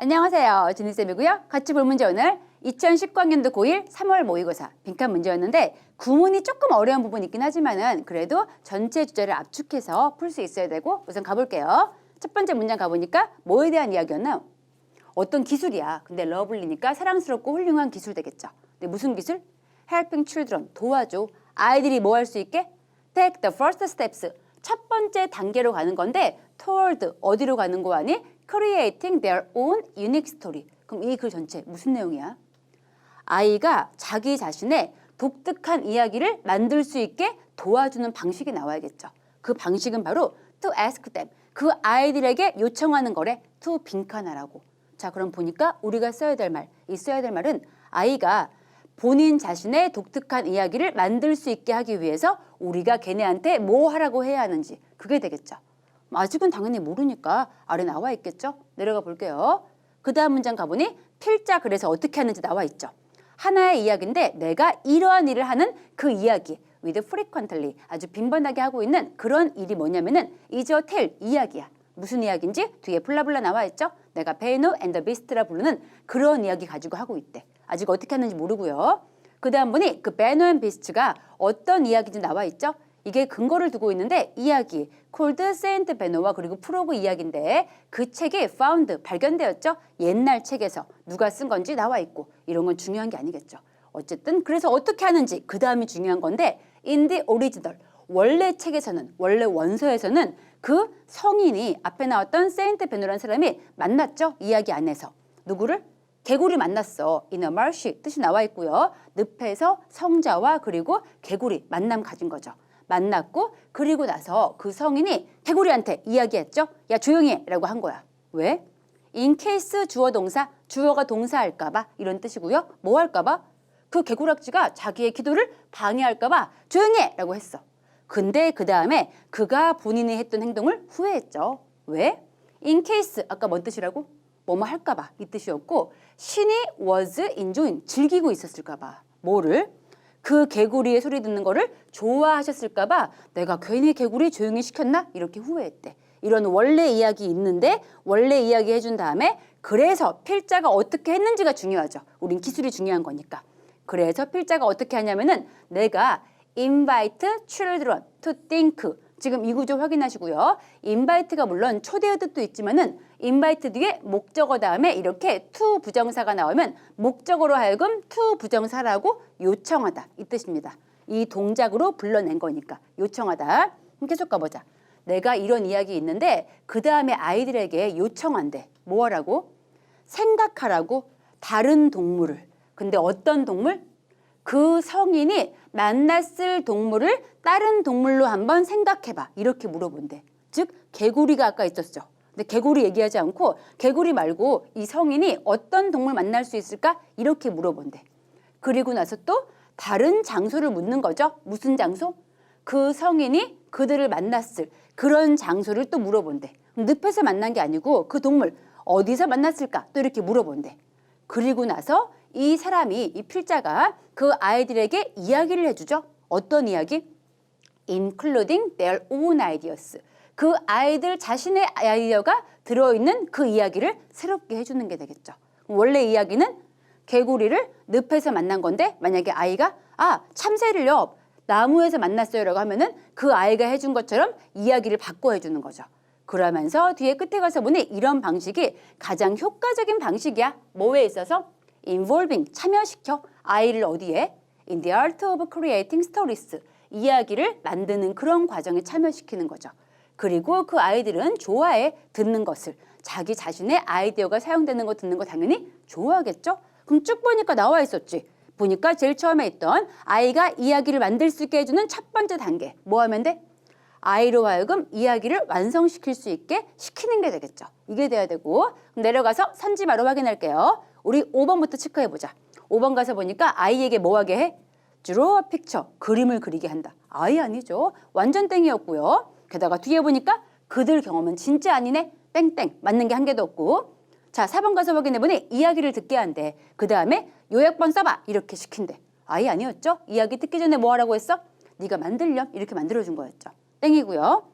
안녕하세요. 지니쌤이고요. 같이 볼 문제 오늘 2019학년도 고1 3월 모의고사 빈칸 문제였는데 구문이 조금 어려운 부분이 있긴 하지만은 그래도 전체 주제를 압축해서 풀 수 있어야 되고 우선 가볼게요. 첫 번째 문장 가보니까 뭐에 대한 이야기였나요? 어떤 기술이야. 근데 러블리니까 사랑스럽고 훌륭한 기술 되겠죠. 근데 무슨 기술? Helping children, 도와줘. 아이들이 뭐 할 수 있게? Take the first steps. 첫 번째 단계로 가는 건데 toward 어디로 가는 거 아니? Creating their own unique story. 그럼 이 글 전체 무슨 내용이야? 아이가 자기 자신의 독특한 이야기를 만들 수 있게 도와주는 방식이 나와야겠죠. 그 방식은 바로 to ask them. 그 아이들에게 요청하는 거래. to 빈칸하라고. 자, 그럼 보니까 우리가 써야 될 말, 이 써야 될 말은 아이가 본인 자신의 독특한 이야기를 만들 수 있게 하기 위해서 우리가 걔네한테 뭐 하라고 해야 하는지 그게 되겠죠. 아직은 당연히 모르니까 아래 나와 있겠죠. 내려가 볼게요. 그 다음 문장 가보니 필자 그래서 어떻게 하는지 나와 있죠. 하나의 이야기인데 내가 이러한 일을 하는 그 이야기 with frequently 아주 빈번하게 하고 있는 그런 일이 뭐냐면은 is a tale 이야기야. 무슨 이야기인지 뒤에 블라블라 나와 있죠. 내가 베이노 앤 더 비스트라 부르는 그런 이야기 가지고 하고 있대. 아직 어떻게 하는지 모르고요. 그 다음 보니 그 베노 앤 비스트가 어떤 이야기인지 나와 있죠. 이게 근거를 두고 있는데 이야기 콜드 세인트 베노와 그리고 프로그 이야기인데 그 책이 found 발견되었죠. 옛날 책에서 누가 쓴 건지 나와 있고 이런 건 중요한 게 아니겠죠. 어쨌든 그래서 어떻게 하는지 그 다음이 중요한 건데 in the original 원래 책에서는 원래 원서에서는 그 성인이 앞에 나왔던 세인트 베노라는 사람이 만났죠. 이야기 안에서 누구를? 개구리 만났어. in a marsh 뜻이 나와 있고요. 늪에서 성자와 그리고 개구리 만남 가진 거죠. 만났고 그리고 나서 그 성인이 개구리한테 이야기했죠. 야 조용히 해 라고 한 거야. 왜? in case 주어 동사 주어가 동사할까 봐 이런 뜻이고요. 뭐 할까 봐? 그 개구락지가 자기의 기도를 방해할까 봐 조용히 해 라고 했어. 근데 그 다음에 그가 본인이 했던 행동을 후회했죠. 왜? in case 아까 뭔 뜻이라고? 뭐뭐 할까 봐 이 뜻이었고 신이 was enjoying 즐기고 있었을까 봐 뭐를? 그 개구리의 소리 듣는 거를 좋아하셨을까 봐 내가 괜히 개구리 조용히 시켰나? 이렇게 후회했대. 이런 원래 이야기 있는데 원래 이야기 해준 다음에 그래서 필자가 어떻게 했는지가 중요하죠. 우린 기술이 중요한 거니까. 그래서 필자가 어떻게 하냐면은 내가 invite children to think 지금 이 구조 확인하시고요. invite가 물론 초대의 뜻도 있지만은 invite 뒤에 목적어 다음에 이렇게 to 부정사가 나오면 목적어로 하여금 to 부정사라고 요청하다 이 뜻입니다. 이 동작으로 불러낸 거니까 요청하다. 계속 가보자. 내가 이런 이야기 있는데 그 다음에 아이들에게 요청한대. 뭐 하라고? 생각하라고 다른 동물을. 근데 어떤 동물? 그 성인이 만났을 동물을 다른 동물로 한번 생각해봐. 이렇게 물어본대. 즉 개구리가 아까 있었죠. 근데 개구리 얘기하지 않고 개구리 말고 이 성인이 어떤 동물 만날 수 있을까? 이렇게 물어본대. 그리고 나서 또 다른 장소를 묻는 거죠. 무슨 장소? 그 성인이 그들을 만났을 그런 장소를 또 물어본대. 늪에서 만난 게 아니고 그 동물 어디서 만났을까? 또 이렇게 물어본대. 그리고 나서 이 사람이 이 필자가 그 아이들에게 이야기를 해주죠. 어떤 이야기? including their own ideas. 그 아이들 자신의 아이디어가 들어있는 그 이야기를 새롭게 해주는 게 되겠죠. 원래 이야기는 개구리를 늪에서 만난 건데 만약에 아이가 참새를요 나무에서 만났어요 라고 하면은 그 아이가 해준 것처럼 이야기를 바꿔 해주는 거죠. 그러면서 뒤에 끝에 가서 보니 이런 방식이 가장 효과적인 방식이야. 뭐에 있어서? involving 참여시켜 아이를 어디에? in the art of creating stories 이야기를 만드는 그런 과정에 참여시키는 거죠. 그리고 그 아이들은 좋아해 듣는 것을 자기 자신의 아이디어가 사용되는 거 듣는 거 당연히 좋아하겠죠. 그럼 쭉 보니까 나와 있었지. 보니까 제일 처음에 있던 아이가 이야기를 만들 수 있게 해주는 첫 번째 단계 뭐 하면 돼? 아이로 하여금 이야기를 완성시킬 수 있게 시키는 게 되겠죠. 이게 돼야 되고 그럼 내려가서 선지 바로 확인할게요. 우리 5번부터 체크해보자. 5번 가서 보니까 아이에게 뭐 하게 해? draw a picture, 그림을 그리게 한다. 아이 아니죠. 완전 땡이었고요. 게다가 뒤에 보니까 그들 경험은 진짜 아니네. 땡땡. 맞는 게 한 개도 없고. 자, 4번 가서 확인해보니 이야기를 듣게 한대. 그 다음에 요약본 써봐. 이렇게 시킨대. 아이 아니었죠? 이야기 듣기 전에 뭐 하라고 했어? 네가 만들렴. 이렇게 만들어준 거였죠. 땡이고요.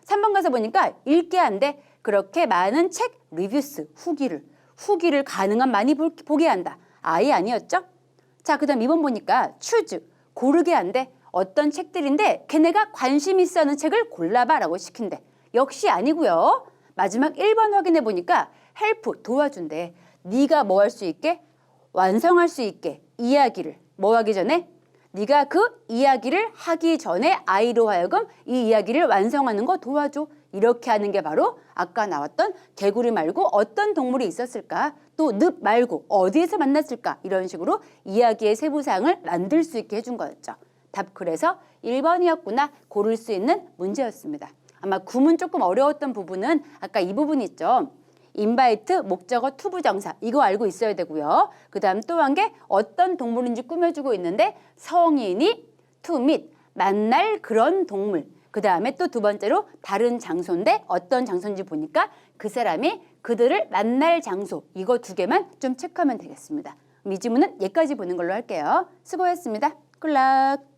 3번 가서 보니까 읽게 한대. 그렇게 많은 책 리뷰스, 후기를. 후기를 가능한 많이 보게 한다. 아예 아니었죠? 자, 그다음 2번 보니까 choose, 고르게 한대. 어떤 책들인데 걔네가 관심 있어 하는 책을 골라봐라고 시킨대. 역시 아니고요. 마지막 1번 확인해 보니까 help, 도와준대. 네가 뭐 할 수 있게? 완성할 수 있게 이야기를 뭐 하기 전에? 네가 그 이야기를 하기 전에 아이로 하여금 이 이야기를 완성하는 거 도와줘. 이렇게 하는 게 바로 아까 나왔던 개구리 말고 어떤 동물이 있었을까? 또 늪 말고 어디에서 만났을까? 이런 식으로 이야기의 세부사항을 만들 수 있게 해준 거였죠. 답 그래서 1번이었구나 고를 수 있는 문제였습니다. 아마 구문 조금 어려웠던 부분은 아까 이 부분 있죠. invite 목적어 투부정사 이거 알고 있어야 되고요. 그 다음 또 한 게 어떤 동물인지 꾸며주고 있는데 성인이 to meet 만날 그런 동물. 그 다음에 또 두 번째로 다른 장소인데 어떤 장소인지 보니까 그 사람이 그들을 만날 장소 이거 두 개만 좀 체크하면 되겠습니다. 이 지문은 여기까지 보는 걸로 할게요. 수고했습니다. 굿락.